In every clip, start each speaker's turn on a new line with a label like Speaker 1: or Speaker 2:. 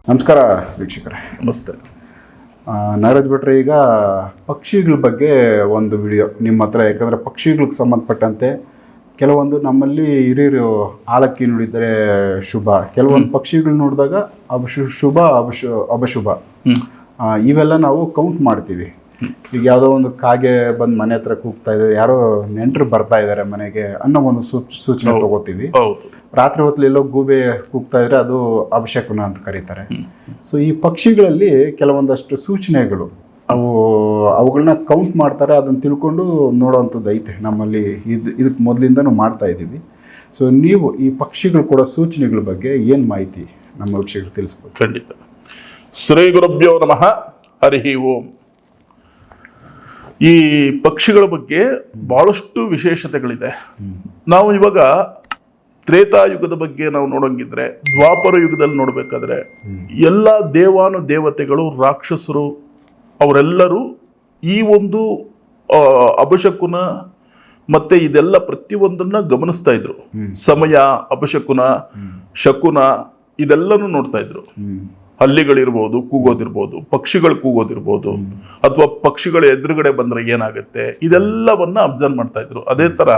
Speaker 1: ನಮಸ್ಕಾರ ವೀಕ್ಷಕರೇ.
Speaker 2: ನಮಸ್ತೆ.
Speaker 1: ನಾಗರಾಜ್ ಭಟ್ರೆ, ಈಗ ಪಕ್ಷಿಗಳ ಬಗ್ಗೆ ಒಂದು ವಿಡಿಯೋ ನಿಮ್ಮ ಹತ್ರ, ಯಾಕಂದರೆ ಪಕ್ಷಿಗಳಿಗೆ ಸಂಬಂಧಪಟ್ಟಂತೆ ಕೆಲವೊಂದು ನಮ್ಮಲ್ಲಿ ಹಿರಿಯರು ಆಲಕ್ಕಿ ನುಡಿದರೆ ಶುಭ, ಕೆಲವೊಂದು ಪಕ್ಷಿಗಳು ನೋಡಿದಾಗ ಶುಭ ಅಪಶುಭ ಇವೆಲ್ಲ ನಾವು ಕೌಂಟ್ ಮಾಡ್ತೀವಿ. ಈಗ ಯಾವುದೋ ಒಂದು ಕಾಗೆ ಬಂದು ಮನೆ ಹತ್ರ ಕೂಗ್ತಾ ಇದೆ, ಯಾರೋ ನೆಂಟರು ಬರ್ತಾ ಇದ್ದಾರೆ ಮನೆಗೆ ಅನ್ನೋ ಒಂದು ಸೂಚನೆ ತಗೋತೀವಿ. ರಾತ್ರಿ ಹೊತ್ತಲ್ಲಿ ಎಲ್ಲೋ ಗೂಬೆ ಕೂಗ್ತಾ ಇದ್ರೆ ಅದು ಅಪಶಕುನ ಅಂತ ಕರೀತಾರೆ. ಸೊ ಈ ಪಕ್ಷಿಗಳಲ್ಲಿ ಕೆಲವೊಂದಷ್ಟು ಸೂಚನೆಗಳು ಅವುಗಳನ್ನ ಕೌಂಟ್ ಮಾಡ್ತಾರೆ, ಅದನ್ನು ತಿಳ್ಕೊಂಡು ನೋಡೋವಂಥದ್ದು ಐತೆ ನಮ್ಮಲ್ಲಿ. ಇದಕ್ಕೆ ಮೊದಲಿಂದನೂ ಮಾಡ್ತಾ ಇದ್ದೀವಿ. ಸೊ ನೀವು ಈ ಪಕ್ಷಿಗಳು ಕೊಡೋ ಸೂಚನೆಗಳ ಬಗ್ಗೆ ಏನು ಮಾಹಿತಿ ನಮ್ಮ ವೀಕ್ಷಕರು ತಿಳಿಸ್ಬೋದು?
Speaker 2: ಖಂಡಿತ. ಶ್ರೀ ಗುರುಭ್ಯೋ ನಮಃ. ಹರಿ ಓಂ. ಈ ಪಕ್ಷಿಗಳ ಬಗ್ಗೆ ಬಹಳಷ್ಟು ವಿಶೇಷತೆಗಳಿದೆ. ನಾವು ಇವಾಗ ತ್ರೇತಾಯುಗದ ಬಗ್ಗೆ ನಾವು ನೋಡೋಂಗಿದ್ರೆ, ದ್ವಾಪರ ಯುಗದಲ್ಲಿ ನೋಡಬೇಕಾದ್ರೆ ಎಲ್ಲ ದೇವಾನು ದೇವತೆಗಳು, ರಾಕ್ಷಸರು, ಅವರೆಲ್ಲರೂ ಈ ಒಂದು ಅಪಶಕುನ ಮತ್ತೆ ಇದೆಲ್ಲ ಪ್ರತಿಯೊಂದನ್ನ ಗಮನಿಸ್ತಾ ಇದ್ರು. ಸಮಯ, ಅಪಶಕುನ, ಶಕುನ ಇದೆಲ್ಲನೂ ನೋಡ್ತಾ ಇದ್ರು. ಹಲ್ಲಿಗಳಿರ್ಬೋದು, ಕೂಗೋದಿರ್ಬೋದು, ಪಕ್ಷಿಗಳು ಕೂಗೋದಿರ್ಬೋದು, ಅಥವಾ ಪಕ್ಷಿಗಳ ಎದುರುಗಡೆ ಬಂದ್ರೆ ಏನಾಗುತ್ತೆ, ಇದೆಲ್ಲವನ್ನ ಅಬ್ಸರ್ವ್ ಮಾಡ್ತಾ ಇದ್ರು. ಅದೇ ತರ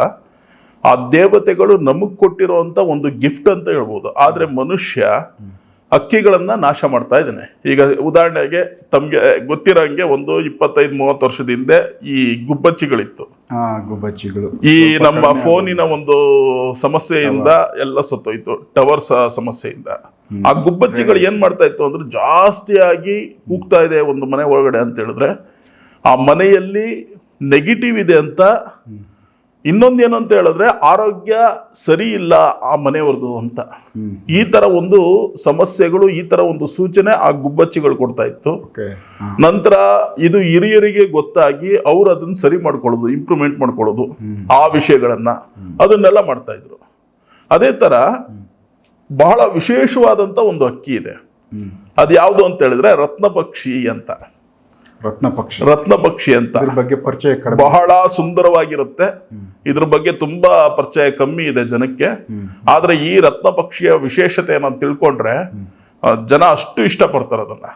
Speaker 2: ಆ ದೇವತೆಗಳು ನಮಗ್ ಕೊಟ್ಟಿರುವಂತ ಒಂದು ಗಿಫ್ಟ್ ಅಂತ ಹೇಳ್ಬೋದು. ಆದ್ರೆ ಮನುಷ್ಯ ಹಕ್ಕಿಗಳನ್ನ ನಾಶ ಮಾಡ್ತಾ ಇದ್ದಾನೆ. ಈಗ ಉದಾಹರಣೆಗೆ ತಮ್ಗೆ ಗೊತ್ತಿರೋಂಗೆ ಒಂದು 25-30 ವರ್ಷದ ಹಿಂದೆ ಈ ಗುಬ್ಬಚ್ಚಿಗಳಿತ್ತು.
Speaker 1: ಗುಬ್ಬಚ್ಚಿಗಳು
Speaker 2: ಈ ನಮ್ಮ ಫೋನಿನ ಒಂದು ಸಮಸ್ಯೆಯಿಂದ ಎಲ್ಲ ಸತ್ತೋಯ್ತು, ಟವರ್ಸ್ ಸಮಸ್ಯೆಯಿಂದ. ಆ ಗುಬ್ಬಚ್ಚಿಗಳು ಏನ್ ಮಾಡ್ತಾ ಇತ್ತು ಅಂದ್ರೆ, ಜಾಸ್ತಿಯಾಗಿ ಕೂಗ್ತಾ ಇದೆ ಒಂದು ಮನೆ ಒಳಗಡೆ ಅಂತ ಹೇಳಿದ್ರೆ ಆ ಮನೆಯಲ್ಲಿ ನೆಗೆಟಿವ್ ಇದೆ ಅಂತ. ಇನ್ನೊಂದೇನು ಅಂತ ಹೇಳಿದ್ರೆ, ಆರೋಗ್ಯ ಸರಿ ಇಲ್ಲ ಆ ಮನೆಯವ್ರದ್ದು ಅಂತ. ಈ ತರ ಒಂದು ಸಮಸ್ಯೆಗಳು, ಈ ತರ ಒಂದು ಸೂಚನೆ ಆ ಗುಬ್ಬಚ್ಚಿಗಳು ಕೊಡ್ತಾ ಇತ್ತು. ನಂತರ ಇದು ಹಿರಿಯರಿಗೆ ಗೊತ್ತಾಗಿ ಅವ್ರು ಅದನ್ನ ಸರಿ ಮಾಡ್ಕೊಳ್ಳೋದು, ಇಂಪ್ರೂವ್ಮೆಂಟ್ ಮಾಡ್ಕೊಳ್ಳೋದು, ಆ ವಿಷಯಗಳನ್ನ ಅದನ್ನೆಲ್ಲ ಮಾಡ್ತಾ ಇದ್ರು. ಅದೇ ತರ ಬಹಳ ವಿಶೇಷವಾದಂತ ಒಂದು ಹಕ್ಕಿ ಇದೆ. ಅದು ಯಾವುದು ಅಂತ ಹೇಳಿದ್ರೆ ರತ್ನ ಪಕ್ಷಿ ಅಂತ. ರತ್ನ ಪಕ್ಷಿ ಅಂತ
Speaker 1: ಬಗ್ಗೆ ಪರಿಚಯ
Speaker 2: ಬಹಳ ಸುಂದರವಾಗಿರುತ್ತೆ. ಇದ್ರ ಬಗ್ಗೆ ತುಂಬಾ ಪರಿಚಯ ಕಮ್ಮಿ ಇದೆ ಜನಕ್ಕೆ. ಆದ್ರೆ ಈ ರತ್ನ ಪಕ್ಷಿಯ ವಿಶೇಷತೆಯನ್ನು ತಿಳ್ಕೊಂಡ್ರೆ ಜನ ಅಷ್ಟು ಇಷ್ಟಪಡ್ತಾರೆ ಅದನ್ನ.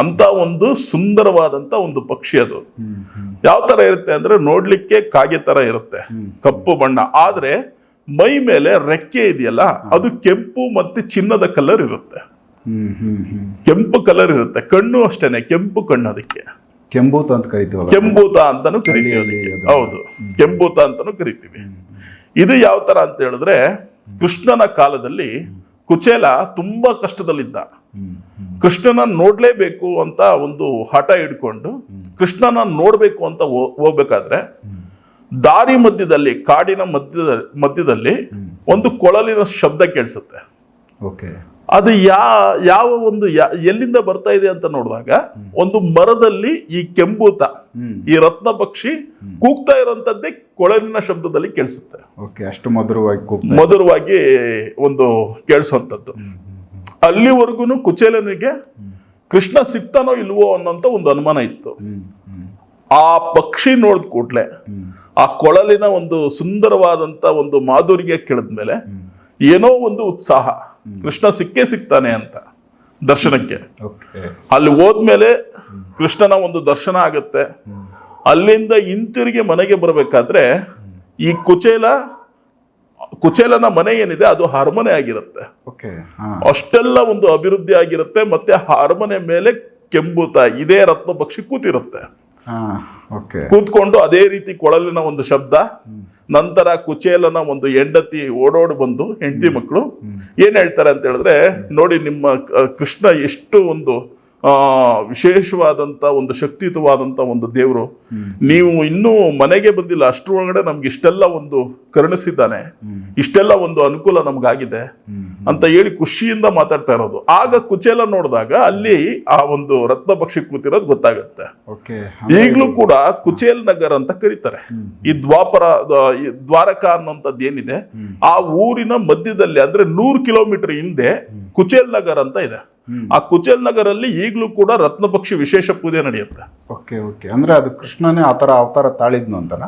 Speaker 2: ಅಂತ ಒಂದು ಸುಂದರವಾದಂತ ಒಂದು ಪಕ್ಷಿ ಅದು. ಯಾವ ತರ ಇರುತ್ತೆ ಅಂದ್ರೆ, ನೋಡ್ಲಿಕ್ಕೆ ಕಾಗೆ ತರ ಇರುತ್ತೆ, ಕಪ್ಪು ಬಣ್ಣ. ಆದ್ರೆ ಮೈ ಮೇಲೆ ರೆಕ್ಕೆ ಇದೆಯಲ್ಲ, ಅದು ಕೆಂಪು ಮತ್ತೆ ಚಿನ್ನದ ಕಲರ್ ಇರುತ್ತೆ. ಕೆಂಪು ಕಲರ್ ಇರುತ್ತೆ. ಕಣ್ಣು ಅಷ್ಟೇನೆ, ಕೆಂಪು ಕಣ್ಣು. ಅದಕ್ಕೆ
Speaker 1: ಕೆಂಬೂತ ಅಂತ ಕರಿತೀವಿ.
Speaker 2: ಕೆಂಬೂತ ಅಂತಾನು ಕರಿತೀವಿ. ಹೌದು, ಕೆಂಬೂತ ಅಂತಾನು ಕರಿತೀವಿ. ಇದು ಯಾವ ತರ ಅಂತ ಹೇಳಿದ್ರೆ, ಕೃಷ್ಣನ ಕಾಲದಲ್ಲಿ ಕುಚೇಲ ತುಂಬಾ ಕಷ್ಟದಲ್ಲಿದ್ದ. ಕೃಷ್ಣನ ನೋಡ್ಲೇಬೇಕು ಅಂತ ಒಂದು ಹಠ ಹಿಡ್ಕೊಂಡು ಕೃಷ್ಣನ ನೋಡ್ಬೇಕು ಅಂತ ಹೋಗ್ಬೇಕಾದ್ರೆ ದಾರಿ ಮಧ್ಯದಲ್ಲಿ, ಕಾಡಿನ ಮಧ್ಯದಲ್ಲಿ ಒಂದು ಕೊಳಲಿನ ಶಬ್ದ ಕೇಳಿಸುತ್ತೆ. ಅದು ಯಾವ ಒಂದು ಎಲ್ಲಿಂದ ಬರ್ತಾ ಇದೆ ಅಂತ ನೋಡಿದಾಗ, ಒಂದು ಮರದಲ್ಲಿ ಈ ಕೆಂಬೂತ, ಈ ರತ್ನ ಪಕ್ಷಿ ಕೂಗ್ತಾ ಇರೋಂಥದ್ದೇ ಕೊಳಲಿನ ಶಬ್ದದಲ್ಲಿ ಕೇಳಿಸುತ್ತೆ.
Speaker 1: ಅಷ್ಟು
Speaker 2: ಮಧುರವಾಗಿ ಒಂದು ಕೇಳಿಸುವಂಥದ್ದು. ಅಲ್ಲಿವರೆಗೂ ಕುಚೇಲನಿಗೆ ಕೃಷ್ಣ ಸಿಗ್ತಾನೋ ಇಲ್ವೋ ಅನ್ನೋಂಥ ಒಂದು ಅನುಮಾನ ಇತ್ತು. ಆ ಪಕ್ಷಿ ನೋಡಿದ ಕೂಡ್ಲೆ, ಆ ಕೊಳಲಿನ ಒಂದು ಸುಂದರವಾದಂತ ಒಂದು ಮಾಧುರ್ಯ ಕೇಳಿದ್ಮೇಲೆ ಏನೋ ಒಂದು ಉತ್ಸಾಹ, ಕೃಷ್ಣ ಸಿಕ್ಕೇ ಸಿಗ್ತಾನೆ ಅಂತ ದರ್ಶನಕ್ಕೆ. ಅಲ್ಲಿ ಹೋದ್ಮೇಲೆ ಕೃಷ್ಣನ ಒಂದು ದರ್ಶನ ಆಗತ್ತೆ. ಅಲ್ಲಿಂದ ಹಿಂತಿರುಗಿ ಮನೆಗೆ ಬರಬೇಕಾದ್ರೆ ಈ ಕುಚೇಲನ ಮನೆ ಏನಿದೆ ಅದು ಅರಮನೆ ಆಗಿರುತ್ತೆ. ಅಷ್ಟೆಲ್ಲ ಒಂದು ಅಭಿವೃದ್ಧಿ ಆಗಿರುತ್ತೆ. ಮತ್ತೆ ಅರಮನೆ ಮೇಲೆ ಕೆಂಬೂತ ಇದೇ ರತ್ನ ಪಕ್ಷಿ ಕೂತಿರುತ್ತೆ. ಕೂತ್ಕೊಂಡು ಅದೇ ರೀತಿ ಕೊಳಲಿನ ಒಂದು ಶಬ್ದ. ನಂತರ ಕುಚೇಲನ ಒಂದು ಹೆಂಡತಿ ಓಡೋಡಿ ಬಂದು, ಹೆಂಡತಿ ಮಕ್ಕಳು ಏನ್ ಹೇಳ್ತಾರೆ ಅಂತ ಹೇಳಿದ್ರೆ, ನೋಡಿ ನಿಮ್ಮ ಕೃಷ್ಣ ಎಷ್ಟು ಒಂದು ವಿಶೇಷವಾದಂತ ಒಂದು ಶಕ್ತಿಯುತವಾದಂತ ಒಂದು ದೇವರು, ನೀವು ಇನ್ನೂ ಮನೆಗೆ ಬಂದಿಲ್ಲ, ಅಷ್ಟರೊಳಗಡೆ ನಮ್ಗೆ ಇಷ್ಟೆಲ್ಲ ಒಂದು ಕರುಣಿಸಿದ್ದಾನೆ, ಇಷ್ಟೆಲ್ಲ ಒಂದು ಅನುಕೂಲ ನಮ್ಗಾಗಿದೆ ಅಂತ ಹೇಳಿ ಖುಷಿಯಿಂದ ಮಾತಾಡ್ತಾ ಇರೋದು. ಆಗ ಕುಚೇಲ ನೋಡಿದಾಗ ಅಲ್ಲಿ ಆ ಒಂದು ರತ್ನ ಪಕ್ಷಿ ಕೂತಿರೋದು ಗೊತ್ತಾಗುತ್ತೆ. ಈಗಲೂ ಕೂಡ ಕುಚೇಲ್ ನಗರ್ ಅಂತ ಕರೀತಾರೆ. ಈ ದ್ವಾರಕಾ ಅನ್ನೋಂಥದ್ದು ಏನಿದೆ, ಆ ಊರಿನ ಮಧ್ಯದಲ್ಲಿ ಅಂದ್ರೆ 100 ಕಿಲೋಮೀಟರ್ ಹಿಂದೆ ಕುಚೇಲ್ ನಗರ್ ಅಂತ ಇದೆ. ಆ ಕುಚೇಲ್ ನಗರಲ್ಲಿ ಈಗಲೂ ಕೂಡ ರತ್ನ ಪಕ್ಷಿ ವಿಶೇಷ ಪೂಜೆ ನಡೆಯುತ್ತೆ.
Speaker 1: ಅಂದ್ರೆ ಅದು ಕೃಷ್ಣನೇ ಆತರ ಅವತಾರ ತಾಳಿದ್ನು ಅಂತನಾ?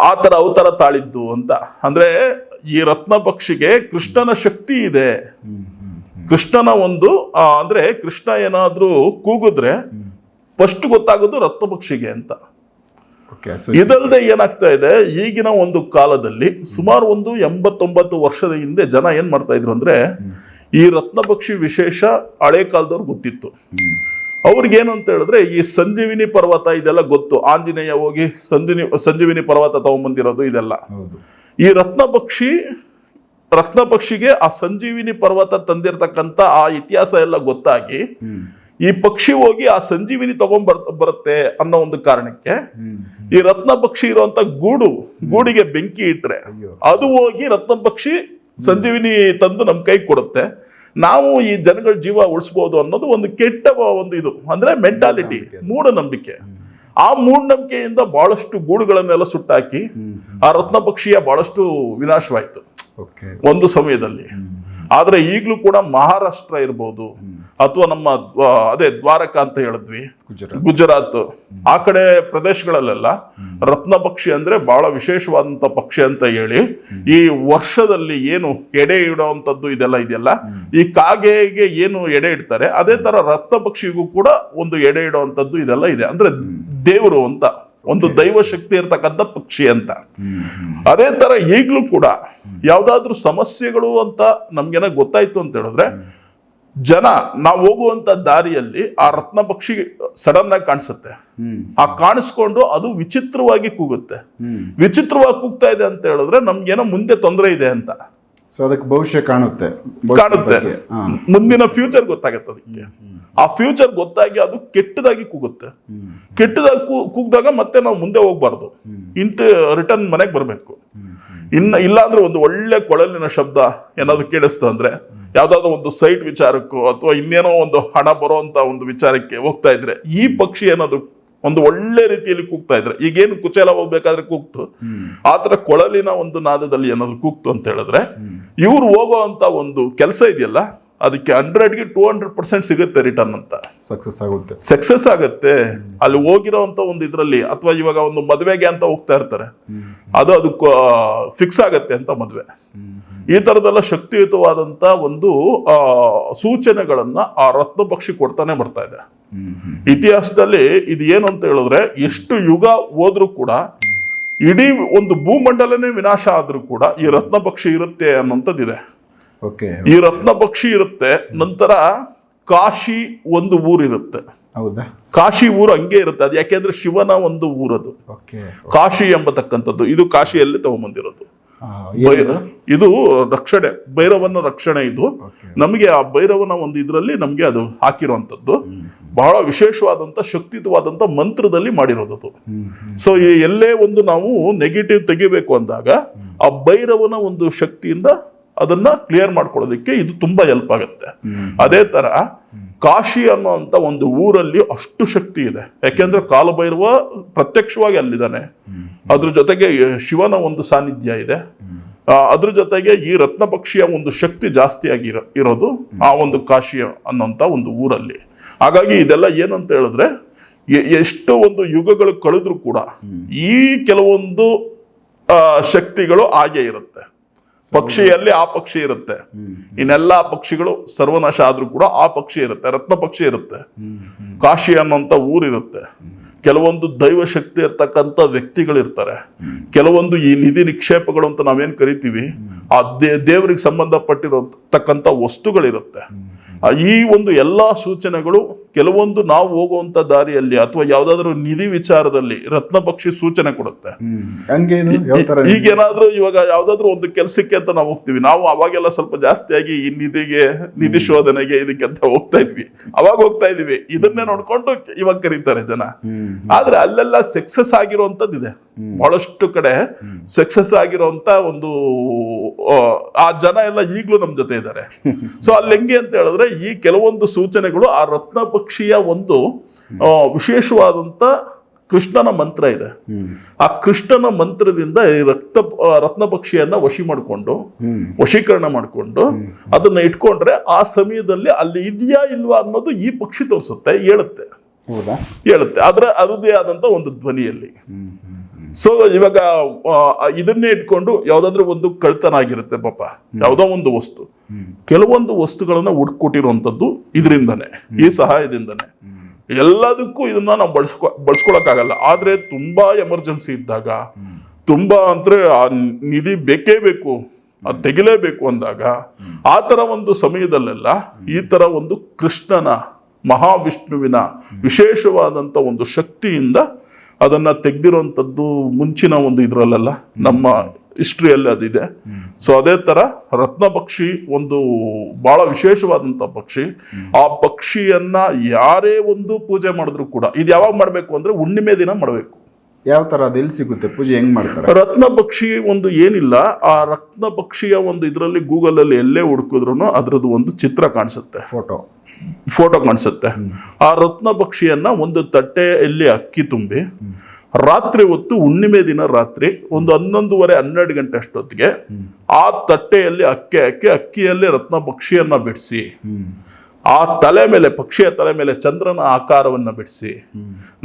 Speaker 2: ಆತರ ಅವತಾರ ತಾಳಿದ್ದು ಅಂತ ಅಂದ್ರೆ, ಈ ರತ್ನ ಪಕ್ಷಿಗೆ ಕೃಷ್ಣನ ಶಕ್ತಿ ಇದೆ. ಕೃಷ್ಣನ ಒಂದು ಅಂದ್ರೆ ಕೃಷ್ಣ ಏನಾದ್ರೂ ಕೂಗಿದ್ರೆ ಫಸ್ಟ್ ಗೊತ್ತಾಗೋದು ರತ್ನ ಪಕ್ಷಿಗೆ ಅಂತ. ಇದಲ್ಲದೆ ಏನಾಗ್ತಾ ಇದೆ, ಈಗಿನ ಒಂದು ಕಾಲದಲ್ಲಿ ಸುಮಾರು ಒಂದು 89 ವರ್ಷದ ಹಿಂದೆ ಜನ ಏನ್ ಮಾಡ್ತಾ ಇದ್ರು ಅಂದ್ರೆ, ಈ ರತ್ನ ಪಕ್ಷಿ ವಿಶೇಷ ಹಳೆ ಕಾಲದವ್ರು ಗೊತ್ತಿತ್ತು. ಅವ್ರಿಗೇನು ಅಂತ ಹೇಳಿದ್ರೆ, ಈ ಸಂಜೀವಿನಿ ಪರ್ವತ ಇದೆಲ್ಲ ಗೊತ್ತು, ಆಂಜನೇಯ ಹೋಗಿ ಸಂಜೀವಿನಿ ಪರ್ವತ ತಗೊಂಡ್ಬಂದಿರೋದು ಇದೆಲ್ಲ. ಈ ರತ್ನ ಪಕ್ಷಿಗೆ ಆ ಸಂಜೀವಿನಿ ಪರ್ವತ ತಂದಿರತಕ್ಕಂತ ಆ ಇತಿಹಾಸ ಎಲ್ಲ ಗೊತ್ತಾಗಿ, ಈ ಪಕ್ಷಿ ಹೋಗಿ ಆ ಸಂಜೀವಿನಿ ಬರುತ್ತೆ ಅನ್ನೋ ಒಂದು ಕಾರಣಕ್ಕೆ ಈ ರತ್ನ ಪಕ್ಷಿ ಇರುವಂತ ಗೂಡಿಗೆ ಬೆಂಕಿ ಇಟ್ರೆ ಅದು ಹೋಗಿ ರತ್ನ ಪಕ್ಷಿ ಸಂಜೀವಿನಿ ತಂದು ನಮ್ ಕೈ ಕೊಡುತ್ತೆ, ನಾವು ಈ ಜನಗಳ ಜೀವ ಉಳಿಸಬಹುದು ಅನ್ನೋದು ಒಂದು ಕೆಟ್ಟ ಒಂದು ಇದು ಅಂದ್ರೆ ಮೆಂಟಾಲಿಟಿ, ಮೂಢನಂಬಿಕೆ. ಆ ಮೂಢನಂಬಿಕೆಯಿಂದ ಬಹಳಷ್ಟು ಗೂಡುಗಳನ್ನೆಲ್ಲ ಸುಟ್ಟಾಕಿ ಆ ರತ್ನ ಪಕ್ಷಿಯ ಬಹಳಷ್ಟು ವಿನಾಶವಾಯ್ತು ಒಂದು ಸಮಯದಲ್ಲಿ. ಆದ್ರೆ ಈಗಲೂ ಕೂಡ ಮಹಾರಾಷ್ಟ್ರ ಇರ್ಬೋದು ಅಥವಾ ನಮ್ಮ ಅದೇ ದ್ವಾರಕ ಅಂತ ಹೇಳಿದ್ವಿ, ಗುಜರಾತ್ ಆ ಕಡೆ ಪ್ರದೇಶಗಳಲ್ಲೆಲ್ಲ ರತ್ನ ಪಕ್ಷಿ ಅಂದ್ರೆ ಬಹಳ ವಿಶೇಷವಾದಂತ ಪಕ್ಷಿ ಅಂತ ಹೇಳಿ ಈ ವರ್ಷದಲ್ಲಿ ಏನು ಎಡೆ ಇಡುವಂತದ್ದು ಇದೆಲ್ಲ ಈ ಕಾಗೆಗೆ ಏನು ಎಡೆ ಇಡ್ತಾರೆ ಅದೇ ತರ ರತ್ನ ಪಕ್ಷಿಗೂ ಕೂಡ ಒಂದು ಎಡೆ ಇಡುವಂತದ್ದು ಇದೆಲ್ಲ ಇದೆ. ಅಂದ್ರೆ ದೇವರು ಅಂತ ಒಂದು ದೈವ ಶಕ್ತಿ ಇರ್ತಕ್ಕಂಥ ಪಕ್ಷಿ ಅಂತ. ಅದೇ ತರ ಈಗ್ಲೂ ಕೂಡ ಯಾವ್ದಾದ್ರು ಸಮಸ್ಯೆಗಳು ಅಂತ ನಮ್ಗೇನ ಗೊತ್ತಾಯ್ತು ಅಂತ ಹೇಳಿದ್ರೆ, ಜನ ನಾವು ಹೋಗುವಂತ ದಾರಿಯಲ್ಲಿ ಆ ರತ್ನ ಪಕ್ಷಿ ಸಡನ್ ಆಗಿ ಕಾಣಿಸುತ್ತೆ, ಆ ಕಾಣಿಸ್ಕೊಂಡು ಅದು ವಿಚಿತ್ರವಾಗಿ ಕೂಗುತ್ತೆ. ವಿಚಿತ್ರವಾಗಿ ಕೂಗ್ತಾ ಇದೆ ಅಂತ ಹೇಳಿದ್ರೆ ನಮ್ಗೇನೋ ಮುಂದೆ ತೊಂದರೆ ಇದೆ ಅಂತ.
Speaker 1: ಸೊ ಅದಕ್ಕೆ ಭವಿಷ್ಯ ಕಾಣುತ್ತೆ,
Speaker 2: ಮುಂದಿನ ಫ್ಯೂಚರ್ ಗೊತ್ತಾಗತ್ತೆ ಅದಕ್ಕೆ. ಆ ಫ್ಯೂಚರ್ ಗೊತ್ತಾಗಿ ಅದು ಕೆಟ್ಟದಾಗಿ ಕೂಗುತ್ತೆ. ಕೆಟ್ಟದಾಗಿ ಕೂಗ್ದಾಗ ಮತ್ತೆ ನಾವು ಮುಂದೆ ಹೋಗ್ಬಾರ್ದು, ರಿಟರ್ನ್ ಮನೆಗೆ ಬರ್ಬೇಕು. ಇಲ್ಲಾಂದ್ರೆ ಒಂದು ಒಳ್ಳೆ ಕೊಳಲಿನ ಶಬ್ದ ಏನಾದ್ರು ಕೇಳಿಸ್ತು ಅಂದ್ರೆ, ಯಾವ್ದಾದ್ರು ಒಂದು ಸೈಟ್ ವಿಚಾರಕ್ಕೋ ಅಥವಾ ಇನ್ನೇನೋ ಒಂದು ಹಣ ಬರುವಂತ ಒಂದು ವಿಚಾರಕ್ಕೆ ಹೋಗ್ತಾ ಇದ್ರೆ ಈ ಪಕ್ಷಿ ಏನಾದ್ರು ಒಂದು ಒಳ್ಳೆ ರೀತಿಯಲ್ಲಿ ಕೂಗ್ತಾ ಇದ್ರೆ, ಈಗೇನು ಕುಚೇಲ ಹೋಗ್ಬೇಕಾದ್ರೆ ಕೂಗ್ತು, ಆತರ ಕೊಳಲಿನ ಒಂದು ನಾದದಲ್ಲಿ ಏನಾದ್ರು ಕೂಗ್ತು ಅಂತ ಹೇಳಿದ್ರೆ ಇವ್ರು ಹೋಗೋ ಅಂತ ಒಂದು ಕೆಲಸ ಇದೆಯಲ್ಲ ಅದಕ್ಕೆ 100ಗೆ 200% ಸಿಗುತ್ತೆ ರಿಟರ್ನ್ ಅಂತ. ಸಕ್ಸಸ್ ಆಗುತ್ತೆ ಅಲ್ಲಿ ಹೋಗಿರೋಂತ ಒಂದು ಇದ್ರಲ್ಲಿ. ಅಥವಾ ಇವಾಗ ಒಂದು ಮದುವೆಗೆ ಅಂತ ಹೋಗ್ತಾ ಇರ್ತಾರೆ, ಅದಕ್ಕೆ ಫಿಕ್ಸ್ ಆಗತ್ತೆ ಅಂತ ಮದುವೆ. ಈ ತರದೆಲ್ಲ ಶಕ್ತಿಯುತವಾದಂತ ಒಂದು ಸೂಚನೆಗಳನ್ನ ಆ ರತ್ನ ಪಕ್ಷಿ ಕೊಡ್ತಾನೆ ಬರ್ತಾ ಇದೆ. ಇತಿಹಾಸದಲ್ಲಿ ಇದು ಏನು ಅಂತ ಹೇಳಿದ್ರೆ, ಎಷ್ಟು ಯುಗ ಹೋದ್ರೂ ಕೂಡ ಇಡೀ ಒಂದು ಭೂಮಂಡಲನೇ ವಿನಾಶ ಆದ್ರೂ ಕೂಡ ಈ ರತ್ನ ಪಕ್ಷಿ ಇರುತ್ತೆ ಅನ್ನೋಂಥದ್ದಿದೆ. ಈ ರತ್ನ ಪಕ್ಷಿ ಇರುತ್ತೆ. ನಂತರ ಕಾಶಿ ಒಂದು ಊರಿರುತ್ತೆ.
Speaker 1: ಹೌದಾ?
Speaker 2: ಕಾಶಿ ಊರು ಹಂಗೆ ಇರುತ್ತೆ. ಅದು ಯಾಕೆಂದ್ರೆ ಶಿವನ ಒಂದು ಊರದು ಕಾಶಿ ಎಂಬತಕ್ಕಂಥದ್ದು. ಇದು ಕಾಶಿಯಲ್ಲಿ ತಗೊಂಬಂದಿರೋದು. ಇದು ರಕ್ಷಣೆ, ಭೈರವನ ರಕ್ಷಣೆ. ಇದು ನಮಗೆ ಆ ಭೈರವನ ಒಂದು ಇದ್ರಲ್ಲಿ ನಮ್ಗೆ ಅದು ಹಾಕಿರುವಂತದ್ದು ಬಹಳ ವಿಶೇಷವಾದಂತ ಶಕ್ತಿಯುತವಾದಂತ ಮಂತ್ರದಲ್ಲಿ ಮಾಡಿರೋದು. ಸೊ ಎಲ್ಲೇ ಒಂದು ನಾವು ನೆಗೆಟಿವ್ ತೆಗಿಬೇಕು ಅಂದಾಗ ಆ ಭೈರವನ ಒಂದು ಶಕ್ತಿಯಿಂದ ಅದನ್ನ ಕ್ಲಿಯರ್ ಮಾಡ್ಕೊಳ್ಳೋದಕ್ಕೆ ಇದು ತುಂಬಾ ಹೆಲ್ಪ್ ಆಗುತ್ತೆ. ಅದೇ ತರ ಕಾಶಿ ಅನ್ನೋಂತ ಒಂದು ಊರಲ್ಲಿ ಅಷ್ಟು ಶಕ್ತಿ ಇದೆ. ಯಾಕೆಂದ್ರೆ ಕಾಲಭೈರವ ಪ್ರತ್ಯಕ್ಷವಾಗಿ ಅಲ್ಲಿದ್ದಾನೆ. ಅದ್ರ ಜೊತೆಗೆ ಶಿವನ ಒಂದು ಸಾನ್ನಿಧ್ಯ ಇದೆ. ಅದ್ರ ಜೊತೆಗೆ ಈ ರತ್ನ ಪಕ್ಷಿಯ ಒಂದು ಶಕ್ತಿ ಜಾಸ್ತಿಯಾಗಿ ಇರೋದು ಆ ಒಂದು ಕಾಶಿ ಅನ್ನೋಂತ ಒಂದು ಊರಲ್ಲಿ. ಹಾಗಾಗಿ ಇದೆಲ್ಲ ಏನಂತ ಹೇಳಿದ್ರೆ, ಎಷ್ಟು ಒಂದು ಯುಗಗಳು ಕಳೆದ್ರು ಕೂಡ ಈ ಕೆಲವೊಂದು ಶಕ್ತಿಗಳು ಹಾಗೆ ಇರುತ್ತೆ. ಪಕ್ಷಿಯಲ್ಲಿ ಆ ಪಕ್ಷಿ ಇರುತ್ತೆ, ಇನ್ನೆಲ್ಲಾ ಪಕ್ಷಿಗಳು ಸರ್ವನಾಶ ಆದ್ರೂ ಕೂಡ ಆ ಪಕ್ಷಿ ಇರುತ್ತೆ, ರತ್ನ ಪಕ್ಷಿ ಇರುತ್ತೆ, ಕಾಶಿ ಅನ್ನೋಂತ ಊರಿರುತ್ತೆ. ಕೆಲವೊಂದು ದೈವ ಶಕ್ತಿ ಇರ್ತಕ್ಕಂಥ ವ್ಯಕ್ತಿಗಳಿರ್ತಾರೆ. ಕೆಲವೊಂದು ಈ ನಿಧಿ ನಿಕ್ಷೇಪಗಳು ಅಂತ ನಾವೇನ್ ಕರಿತೀವಿ, ಆ ದೇವರಿಗೆ ಸಂಬಂಧಪಟ್ಟಿರತಕ್ಕಂಥ ವಸ್ತುಗಳಿರುತ್ತೆ. ಈ ಒಂದು ಎಲ್ಲಾ ಸೂಚನೆಗಳು ಕೆಲವೊಂದು ನಾವು ಹೋಗುವಂತ ದಾರಿಯಲ್ಲಿ ಅಥವಾ ಯಾವ್ದಾದ್ರು ನಿಧಿ ವಿಚಾರದಲ್ಲಿ ರತ್ನ ಪಕ್ಷಿ ಸೂಚನೆ ಕೊಡುತ್ತೆ. ಈಗೇನಾದ್ರೂ ಇವಾಗ ಯಾವ್ದಾದ್ರು ಒಂದು ಕೆಲ್ಸಕ್ಕೆ ಅಂತ ನಾವು ಹೋಗ್ತೀವಿ, ನಾವು ಅವಾಗೆಲ್ಲ ಸ್ವಲ್ಪ ಜಾಸ್ತಿಯಾಗಿ ಈ ನಿಧಿ ಶೋಧನೆಗೆ ಇದಕ್ಕೆ ಅಂತ ಹೋಗ್ತಾ ಇದ್ವಿ. ಅವಾಗ ಹೋಗ್ತಾ ಇದೀವಿ, ಇದನ್ನೇ ನೋಡ್ಕೊಂಡು ಇವಾಗ ಕರೀತಾರೆ ಜನ. ಆದ್ರೆ ಅಲ್ಲೆಲ್ಲ ಸಕ್ಸಸ್ ಆಗಿರುವಂತದ್ದು ಇದೆ. ಬಹಳಷ್ಟು ಕಡೆ ಸಕ್ಸಸ್ ಆಗಿರುವಂತ ಒಂದು ಆ ಜನ ಎಲ್ಲ ಈಗ್ಲೂ ನಮ್ ಜೊತೆ ಇದ್ದಾರೆ. ಸೊ ಅಲ್ಲಿ ಹೆಂಗೆ ಅಂತ ಹೇಳಿದ್ರೆ, ಈ ಕೆಲವೊಂದು ಸೂಚನೆಗಳು ಆ ರತ್ನ ಪಕ್ಷಿಯ ಒಂದು ವಿಶೇಷವಾದಂತ ಕೃಷ್ಣನ ಮಂತ್ರ ಇದೆ. ಆ ಕೃಷ್ಣನ ಮಂತ್ರದಿಂದ ಈ ರತ್ನ ಪಕ್ಷಿಯನ್ನ ವಶೀಕರಣ ಮಾಡಿಕೊಂಡು ಅದನ್ನ ಇಟ್ಕೊಂಡ್ರೆ ಆ ಸಮಯದಲ್ಲಿ ಅಲ್ಲಿ ಇದೆಯಾ ಇಲ್ವಾ ಅನ್ನೋದು ಈ ಪಕ್ಷಿ ತೋರಿಸುತ್ತೆ, ಹೇಳುತ್ತೆ. ಆದ್ರೆ ಅದೇ ಆದಂತ ಒಂದು ಧ್ವನಿಯಲ್ಲಿ. ಸೊ ಇವಾಗ ಇದನ್ನೇ ಇಟ್ಕೊಂಡು ಯಾವ್ದಾದ್ರು ಒಂದು ಕಳ್ತನ ಆಗಿರುತ್ತೆ ಪಾಪ, ಯಾವ್ದೋ ಒಂದು ವಸ್ತು, ಕೆಲವೊಂದು ವಸ್ತುಗಳನ್ನ ಹುಡ್ಕೊಟ್ಟಿರುವಂತದ್ದು ಇದರಿಂದಾನೆ, ಈ ಸಹಾಯದಿಂದಾನೆ. ಎಲ್ಲದಕ್ಕೂ ಇದನ್ನ ನಾವು ಬಳಸ್ಕೊಳಕ್ಕಾಗಲ್ಲ. ಆದ್ರೆ ತುಂಬಾ ಎಮರ್ಜೆನ್ಸಿ ಇದ್ದಾಗ, ತುಂಬಾ ಅಂದ್ರೆ ಆ ನಿಧಿ ಬೇಕೇ ಬೇಕು, ಅದು ತೆಗಿಲೇಬೇಕು ಅಂದಾಗ, ಆ ತರ ಒಂದು ಸಮಯದಲ್ಲೆಲ್ಲ ಈ ತರ ಒಂದು ಕೃಷ್ಣನ, ಮಹಾವಿಷ್ಣುವಿನ ವಿಶೇಷವಾದಂತ ಒಂದು ಶಕ್ತಿಯಿಂದ ಅದನ್ನ ತೆಗ್ದಿರುವಂತದ್ದು ಮುಂಚಿನ ಒಂದು ಇದ್ರಲ್ಲೆಲ್ಲ ನಮ್ಮ ಹಿಸ್ಟ್ರಿಯಲ್ಲಿ ಅದಿದೆ. ಸೊ ಅದೇ ತರ ರತ್ನ ಪಕ್ಷಿ ಒಂದು ಬಹಳ ವಿಶೇಷವಾದಂತ ಪಕ್ಷಿ. ಆ ಪಕ್ಷಿಯನ್ನ ಯಾರೇ ಒಂದು ಪೂಜೆ ಮಾಡಿದ್ರು ಕೂಡ, ಇದು ಯಾವಾಗ ಮಾಡ್ಬೇಕು ಅಂದ್ರೆ ಹುಣ್ಣಿಮೆ ದಿನ ಮಾಡ್ಬೇಕು.
Speaker 1: ಯಾವ ತರ ಅದು ಎಲ್ಲಿ ಸಿಗುತ್ತೆ, ಪೂಜೆ ಹೆಂಗ್ ಮಾಡ್ತಾರೆ?
Speaker 2: ರತ್ನ ಪಕ್ಷಿ ಒಂದು ಏನಿಲ್ಲ, ಆ ರತ್ನ ಪಕ್ಷಿಯ ಒಂದು ಇದರಲ್ಲಿ ಗೂಗಲ್ ಅಲ್ಲಿ ಎಲ್ಲೇ ಹುಡುಕಿದ್ರು ಅದ್ರದ್ದು ಒಂದು ಚಿತ್ರ ಕಾಣಿಸುತ್ತೆ, ಫೋಟೋ ಕಾಣಿಸುತ್ತೆ. ಆ ರತ್ನ ಪಕ್ಷಿಯನ್ನ ಒಂದು ತಟ್ಟೆಯಲ್ಲಿ ಅಕ್ಕಿ ತುಂಬಿ ರಾತ್ರಿ ಹೊತ್ತು, ಹುಣ್ಣಿಮೆ ದಿನ ರಾತ್ರಿ ಒಂದು 11:30-12 ಗಂಟೆ ಅಷ್ಟೊತ್ತಿಗೆ ಆ ತಟ್ಟೆಯಲ್ಲಿ ಅಕ್ಕಿಯಲ್ಲಿ ರತ್ನ ಪಕ್ಷಿಯನ್ನ ಬಿಡಿಸಿ, ಆ ತಲೆ ಮೇಲೆ, ಪಕ್ಷಿಯ ತಲೆ ಮೇಲೆ ಚಂದ್ರನ ಆಕಾರವನ್ನ ಬಿಡಿಸಿ,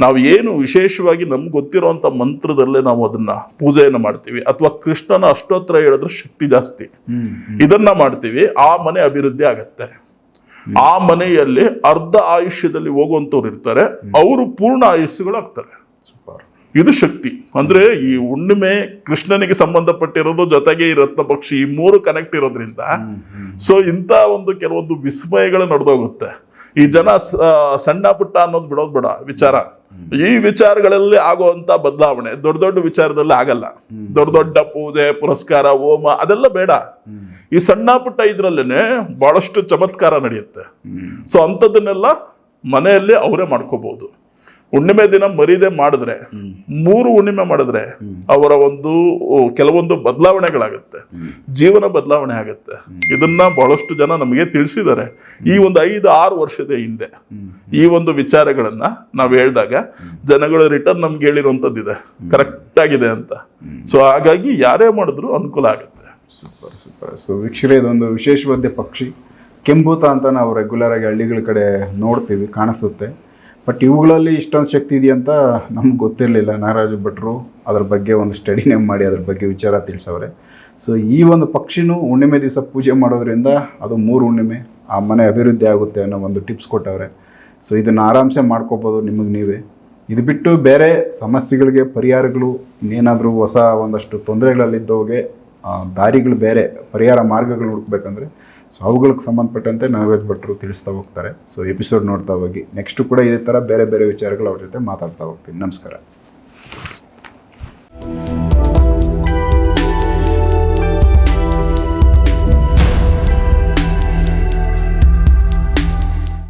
Speaker 2: ನಾವು ಏನು ವಿಶೇಷವಾಗಿ ನಮ್ಗೆ ಗೊತ್ತಿರುವಂತ ಮಂತ್ರದಲ್ಲೇ ನಾವು ಅದನ್ನ ಪೂಜೆಯನ್ನ ಮಾಡ್ತೀವಿ, ಅಥವಾ ಕೃಷ್ಣನ ಅಷ್ಟೋತ್ತರ ಹೇಳಿದ್ರೆ ಶಕ್ತಿ ಜಾಸ್ತಿ, ಇದನ್ನ ಮಾಡ್ತೀವಿ. ಆ ಮನೆ ಅಭಿವೃದ್ಧಿ ಆಗತ್ತೆ. ಆ ಮನೆಯಲ್ಲಿ ಅರ್ಧ ಆಯುಷ್ಯದಲ್ಲಿ ಹೋಗುವಂತವ್ರು ಇರ್ತಾರೆ, ಅವರು ಪೂರ್ಣ ಆಯುಷ್ಯಗಳಾಗ್ತಾರೆ. ಇದು ಶಕ್ತಿ. ಅಂದ್ರೆ ಈ ಹುಣ್ಣಿಮೆ ಕೃಷ್ಣನಿಗೆ ಸಂಬಂಧಪಟ್ಟಿರೋದು, ಜೊತೆಗೆ ಈ ರತ್ನ ಪಕ್ಷಿ, ಈ 3 ಕನೆಕ್ಟ್ ಇರೋದ್ರಿಂದ ಸೊ ಇಂಥ ಒಂದು ಕೆಲವೊಂದು ವಿಸ್ಮಯಗಳು ನಡೆದೋಗುತ್ತೆ. ಈ ಜನ ಸಣ್ಣ ಪುಟ್ಟ ಅನ್ನೋದು ಬಿಡೋದು ಬೇಡ ವಿಚಾರ. ಈ ವಿಚಾರಗಳಲ್ಲಿ ಆಗುವಂತ ಬದಲಾವಣೆ ದೊಡ್ಡ ದೊಡ್ಡ ವಿಚಾರದಲ್ಲಿ ಆಗಲ್ಲ. ದೊಡ್ಡ ದೊಡ್ಡ ಪೂಜೆ, ಪುರಸ್ಕಾರ, ಹೋಮ ಅದೆಲ್ಲ ಬೇಡ. ಈ ಸಣ್ಣ ಪುಟ್ಟ ಇದ್ರಲ್ಲೇನೆ ಬಹಳಷ್ಟು ಚಮತ್ಕಾರ ನಡೆಯುತ್ತೆ. ಸೊ ಅಂಥದ್ದನ್ನೆಲ್ಲ ಮನೆಯಲ್ಲಿ ಅವರೇ ಮಾಡ್ಕೋಬಹುದು. ಹುಣ್ಣಿಮೆ ದಿನ ಮರೀದೆ ಮಾಡಿದ್ರೆ, 3 ಹುಣ್ಣಿಮೆ ಮಾಡಿದ್ರೆ ಅವರ ಒಂದು ಕೆಲವೊಂದು ಬದಲಾವಣೆಗಳಾಗುತ್ತೆ, ಜೀವನ ಬದಲಾವಣೆ ಆಗುತ್ತೆ. ಇದನ್ನ ಬಹಳಷ್ಟು ಜನ ನಮಗೆ ತಿಳಿಸಿದ್ದಾರೆ. ಈ ಒಂದು 5-6 ವರ್ಷದ ಹಿಂದೆ ಈ ಒಂದು ವಿಚಾರಗಳನ್ನ ನಾವು ಹೇಳಿದಾಗ ಜನಗಳು ರಿಟರ್ನ್ ನಮ್ಗೆ ಹೇಳಿರುವಂತದ್ದಿದೆ, ಕರೆಕ್ಟ್ ಆಗಿದೆ ಅಂತ. ಸೊ ಹಾಗಾಗಿ ಯಾರೇ ಮಾಡಿದ್ರು ಅನುಕೂಲ ಆಗುತ್ತೆ.
Speaker 1: ಸೂಪರ್. ಸೊ ವೀಕ್ಷಕರೇ, ಇದೊಂದು ವಿಶೇಷವಾದ ಪಕ್ಷಿ, ಕೆಂಬೂತ ಅಂತ ನಾವು ರೆಗ್ಯುಲರ್ ಆಗಿ ಹಳ್ಳಿಗಳ ಕಡೆ ನೋಡ್ತೀವಿ, ಕಾಣಿಸುತ್ತೆ. ಬಟ್ ಇವುಗಳಲ್ಲಿ ಇಷ್ಟೊಂದು ಶಕ್ತಿ ಇದೆಯಂತ ನಮ್ಗೆ ಗೊತ್ತಿರಲಿಲ್ಲ. ನಾಗರಾಜು ಭಟ್ರು ಅದ್ರ ಬಗ್ಗೆ ಒಂದು ಸ್ಟಡಿನೇ ಮಾಡಿ ಅದ್ರ ಬಗ್ಗೆ ವಿಚಾರ ತಿಳಿಸವ್ರೆ. ಸೊ ಈ ಒಂದು ಪಕ್ಷಿನೂ ಹುಣ್ಣಿಮೆ ದಿವಸ ಪೂಜೆ ಮಾಡೋದ್ರಿಂದ ಅದು 3 ಹುಣ್ಣಿಮೆ ಆ ಮನೆ ಅಭಿವೃದ್ಧಿ ಆಗುತ್ತೆ ಅನ್ನೋ ಒಂದು ಟಿಪ್ಸ್ ಕೊಟ್ಟವ್ರೆ. ಸೊ ಇದನ್ನು ಆರಾಮ್ಸೆ ಮಾಡ್ಕೋಬೋದು ನಿಮಗೆ ನೀವೇ. ಇದು ಬಿಟ್ಟು ಬೇರೆ ಸಮಸ್ಯೆಗಳಿಗೆ ಪರಿಹಾರಗಳು, ಇನ್ನೇನಾದರೂ ಹೊಸ ಒಂದಷ್ಟು ತೊಂದರೆಗಳಲ್ಲಿದ್ದವ್ರಿಗೆ ದಾರಿಗಳು, ಬೇರೆ ಪರಿಹಾರ ಮಾರ್ಗಗಳು ಹುಡುಕ್ಬೇಕಂದ್ರೆ ಸೊ ಅವುಗಳಿಗೆ ಸಂಬಂಧಪಟ್ಟಂತೆ ನಾಗರಾಜ್ ಭಟ್ರು ತಿಳಿಸ್ತಾ ಹೋಗ್ತಾರೆ. ಸೊ ಎಪಿಸೋಡ್ ನೋಡ್ತಾ ಹೋಗಿ. ನೆಕ್ಸ್ಟು ಕೂಡ ಇದೇ ಥರ ಬೇರೆ ಬೇರೆ ವಿಚಾರಗಳು ಅವ್ರ ಜೊತೆ ಮಾತಾಡ್ತಾ ಹೋಗ್ತೀನಿ. ನಮಸ್ಕಾರ.